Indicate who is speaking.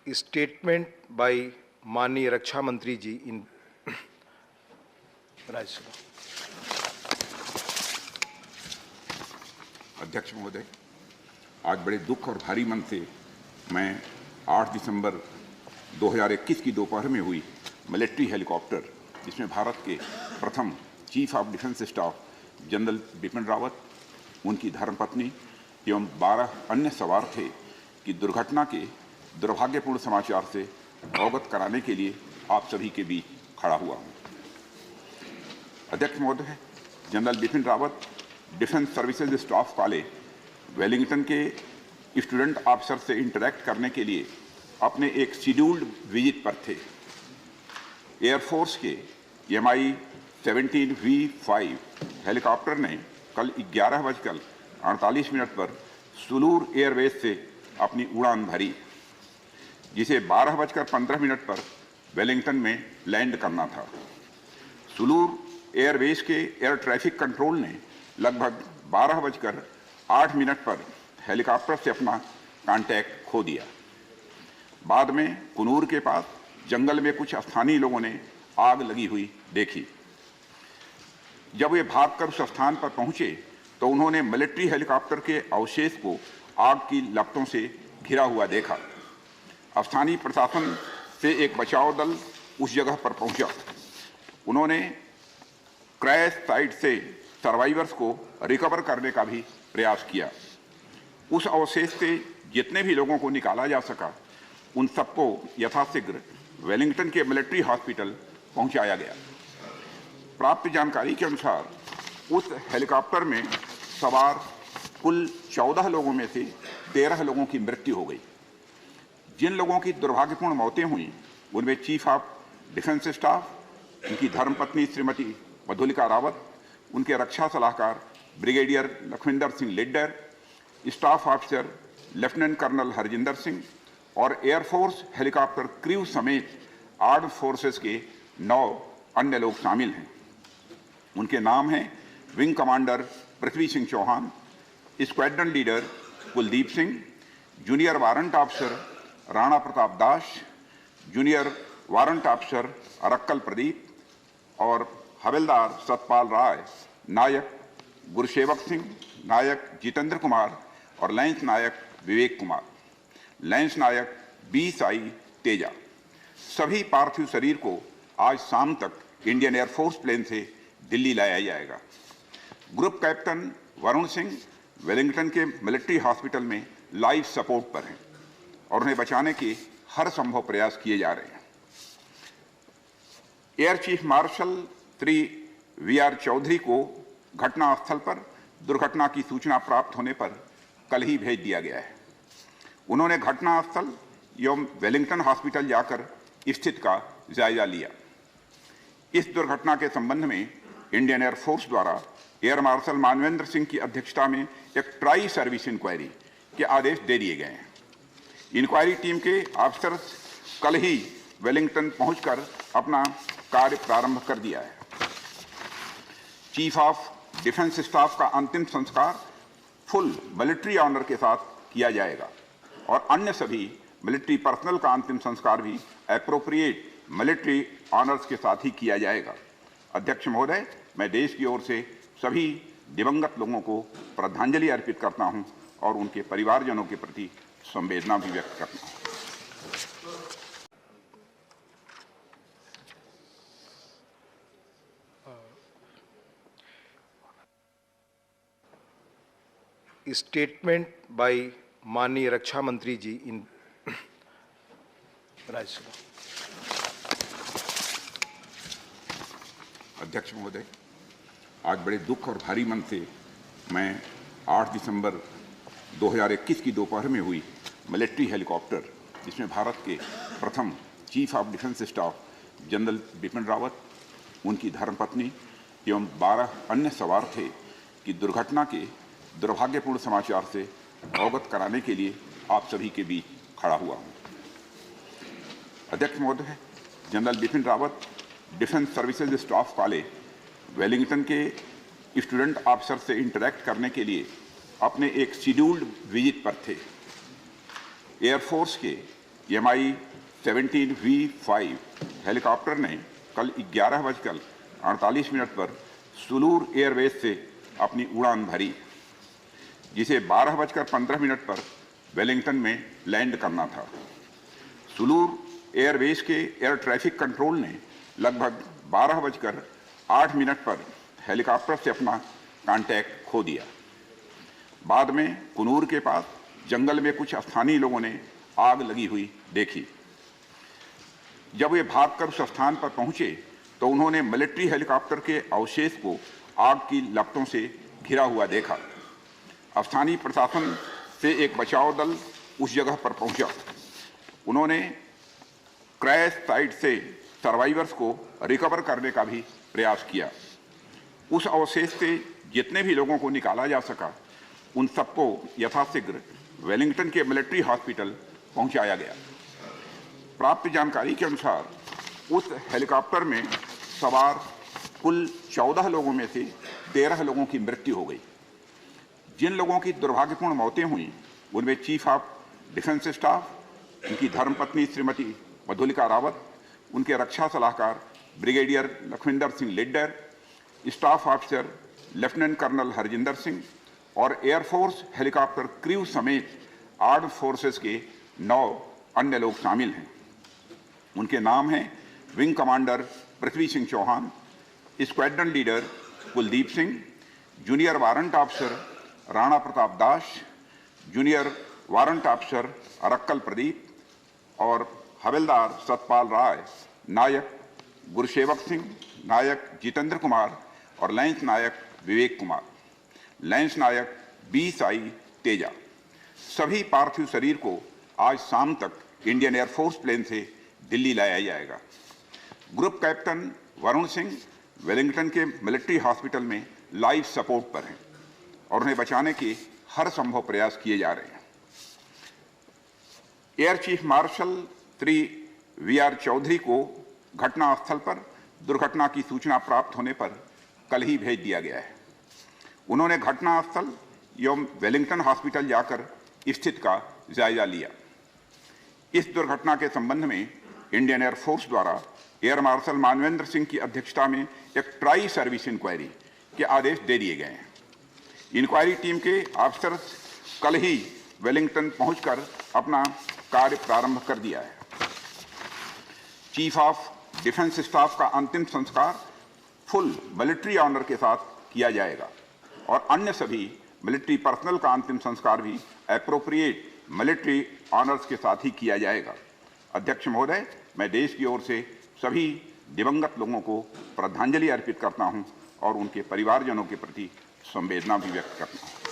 Speaker 1: statement by माननीय रक्षा मंत्री जी in Rajya Sabha.
Speaker 2: अध्यक्ष महोदय, आज बड़े दुख और भारी मन से मैं 8 दिसंबर 2021 की दोपहर में हुई मिलिट्री हेलीकॉप्टर, जिसमें भारत के प्रथम chief of defence staff general Bipin Rawat, उनकी धर्मपत्नी एवं 12 अन्य सवार थे, कि दुर्घटना के दुर्भाग्यपूर्ण समाचार से अवगत कराने के लिए आप सभी के बीच खड़ा हुआ हूँ। अध्यक्ष महोदय, general Bipin Rawat defence services staff college Wellington के स्टूडेंट ऑफिसर से इंटरैक्ट करने के लिए अपने एक शेड्यूल्ड विजिट पर थे। एयरफोर्स के MI-17V5 हेलीकॉप्टर ने कल 11:48 पर सुलूर एयरबेस से अपनी उड़ान भरी, जिसे 12:15 पर वेलिंगटन में लैंड करना था। सुलूर एयरबेस के एयर ट्रैफिक कंट्रोल ने लगभग 12:08 पर हेलीकॉप्टर से अपना कांटेक्ट खो दिया। बाद में कुनूर के पास जंगल में कुछ स्थानीय लोगों ने आग लगी हुई देखी। जब वे भागकर उस स्थान पर पहुंचे तो उन्होंने मिलिट्री हेलीकॉप्टर के अवशेष को आग की लपटों से घिरा हुआ देखा। स्थानीय प्रशासन से एक बचाव दल उस जगह पर पहुंचा। उन्होंने क्रैश साइट से सर्वाइवर्स को रिकवर करने का भी प्रयास किया। उस अवशेष से जितने भी लोगों को निकाला जा सका, उन सबको यथाशीघ्र वेलिंगटन के मिलिट्री हॉस्पिटल पहुंचाया गया। प्राप्त जानकारी के अनुसार उस हेलीकॉप्टर में सवार कुल 14 लोगों में से 13 लोगों की मृत्यु हो गई। जिन लोगों की दुर्भाग्यपूर्ण मौतें हुई, उनमें चीफ ऑफ डिफेंस स्टाफ, उनकी धर्मपत्नी श्रीमती मधुलिका रावत, उनके रक्षा सलाहकार brigadier Lakhwinder Singh Lidder, staff officer lieutenant colonel Harjinder Singh और एयरफोर्स हेलीकॉप्टर क्रू समेत आर्म्ड फोर्सेस के 9 अन्य लोग शामिल हैं। उनके नाम हैं wing commander Prithvi Singh Chauhan, squadron leader Kuldeep Singh, junior warrant officer Rana Pratap Das, junior warrant officer Arakkal Pradeep और हवलदार सतपाल राय, नायक गुरसेवक सिंह, नायक जितेंद्र कुमार और लैंस नायक विवेक कुमार, लैंस नायक BSI तेजा। सभी पार्थिव शरीर को आज शाम तक इंडियन एयरफोर्स प्लेन से दिल्ली लाया जाएगा। Group captain Varun Singh Wellington के मिलिट्री हॉस्पिटल में लाइफ सपोर्ट पर हैं और उन्हें बचाने के हर संभव प्रयास किए जा रहे हैं। Air chief marshal Shri VR Chaudhari को घटनास्थल पर दुर्घटना की सूचना प्राप्त होने पर कल ही भेज दिया गया है। उन्होंने घटनास्थल एवं वेलिंगटन हॉस्पिटल जाकर स्थिति का जायजा लिया। इस दुर्घटना के संबंध में इंडियन एयरफोर्स द्वारा एयर मार्शल मानवेंद्र सिंह की अध्यक्षता में एक ट्राई सर्विस इंक्वायरी के आदेश दे दिए गए हैं। इंक्वायरी टीम के अफसर कल ही वेलिंगटन पहुंचकर अपना कार्य प्रारंभ कर दिया है। चीफ ऑफ डिफेंस स्टाफ का अंतिम संस्कार फुल मिलिट्री ऑनर के साथ किया जाएगा और अन्य सभी मिलिट्री पर्सनल का अंतिम संस्कार भी एप्रोप्रिएट मिलिट्री ऑनर्स के साथ ही किया जाएगा। अध्यक्ष महोदय, मैं देश की ओर से सभी दिवंगत लोगों को श्रद्धांजलि अर्पित करता हूं और उनके परिवारजनों के प्रति संवेदना भी व्यक्त करता हूं।
Speaker 1: स्टेटमेंट बाय माननीय रक्षा मंत्री जी इन राज्यसभा।
Speaker 2: अध्यक्ष महोदय, आज बड़े दुख और भारी मन से मैं 8 दिसंबर 2021 की दोपहर में हुई मिलिट्री हेलीकॉप्टर, जिसमें भारत के प्रथम chief of defence staff general Bipin Rawat, उनकी धर्मपत्नी एवं 12 अन्य सवार थे, कि दुर्घटना के दुर्भाग्यपूर्ण समाचार से अवगत कराने के लिए आप सभी के बीच खड़ा हुआ हूँ। अध्यक्ष महोदय, general Bipin Rawat defence services staff college Wellington के स्टूडेंट ऑफिसर से इंटरैक्ट करने के लिए अपने एक शेड्यूल्ड विजिट पर थे। एयरफोर्स के MI-17V5 हेलीकॉप्टर ने कल 11:48 पर सुलूर एयरबेस से अपनी उड़ान भरी, जिसे 12:15 पर वेलिंगटन में लैंड करना था। सुलूर एयरबेस के एयर ट्रैफिक कंट्रोल ने लगभग 12:08 पर हेलीकॉप्टर से अपना कांटेक्ट खो दिया। बाद में कुनूर के पास जंगल में कुछ स्थानीय लोगों ने आग लगी हुई देखी। जब वे भागकर उस स्थान पर पहुंचे तो उन्होंने मिलिट्री हेलीकॉप्टर के अवशेष को आग की लपटों से घिरा हुआ देखा। स्थानीय प्रशासन से एक बचाव दल उस जगह पर पहुंचा। उन्होंने क्रैश साइट से सर्वाइवर्स को रिकवर करने का भी प्रयास किया। उस अवशेष से जितने भी लोगों को निकाला जा सका, उन सबको यथाशीघ्र वेलिंगटन के मिलिट्री हॉस्पिटल पहुंचाया गया। प्राप्त जानकारी के अनुसार उस हेलीकॉप्टर में सवार कुल 14 लोगों में से 13 लोगों की मृत्यु हो गई। जिन लोगों की दुर्भाग्यपूर्ण मौतें हुई उनमें चीफ ऑफ डिफेंस स्टाफ, उनकी धर्मपत्नी श्रीमती मधुलिका रावत, उनके रक्षा सलाहकार brigadier Lakhwinder Singh Lidder, staff officer lieutenant colonel Harjinder Singh और एयरफोर्स हेलीकॉप्टर क्रू समेत आर्म्ड फोर्सेस के 9 अन्य लोग शामिल हैं। उनके नाम हैं wing commander Prithvi Singh Chauhan, squadron leader Kuldeep Singh, junior warrant officer Rana Pratap Das, junior warrant officer Arakkal Pradeep और हवलदार सतपाल राय, नायक गुरसेवक सिंह, नायक जितेंद्र कुमार और लैंस नायक विवेक कुमार, लैंस नायक BSI तेजा। सभी पार्थिव शरीर को आज शाम तक इंडियन एयरफोर्स प्लेन से दिल्ली लाया जाएगा। Group captain Varun Singh Wellington के मिलिट्री हॉस्पिटल में लाइफ सपोर्ट पर हैं और उन्हें बचाने के हर संभव प्रयास किए जा रहे हैं। Air chief marshal Shri VR Chaudhari को घटनास्थल पर दुर्घटना की सूचना प्राप्त होने पर कल ही भेज दिया गया है। उन्होंने घटनास्थल एवं वेलिंगटन हॉस्पिटल जाकर स्थिति का जायजा लिया। इस दुर्घटना के संबंध में इंडियन एयरफोर्स द्वारा एयर मार्शल मानवेंद्र सिंह की अध्यक्षता में एक ट्राई सर्विस इंक्वायरी के आदेश दे दिए गए हैं। इंक्वायरी टीम के अफसर कल ही वेलिंगटन पहुंचकर अपना कार्य प्रारंभ कर दिया है। चीफ ऑफ डिफेंस स्टाफ का अंतिम संस्कार फुल मिलिट्री ऑनर के साथ किया जाएगा और अन्य सभी मिलिट्री पर्सनल का अंतिम संस्कार भी एप्रोप्रिएट मिलिट्री ऑनर्स के साथ ही किया जाएगा। अध्यक्ष महोदय, मैं देश की ओर से सभी दिवंगत लोगों को श्रद्धांजलि अर्पित करता हूं और उनके परिवारजनों के प्रति संवेदना भी व्यक्त करता हूं।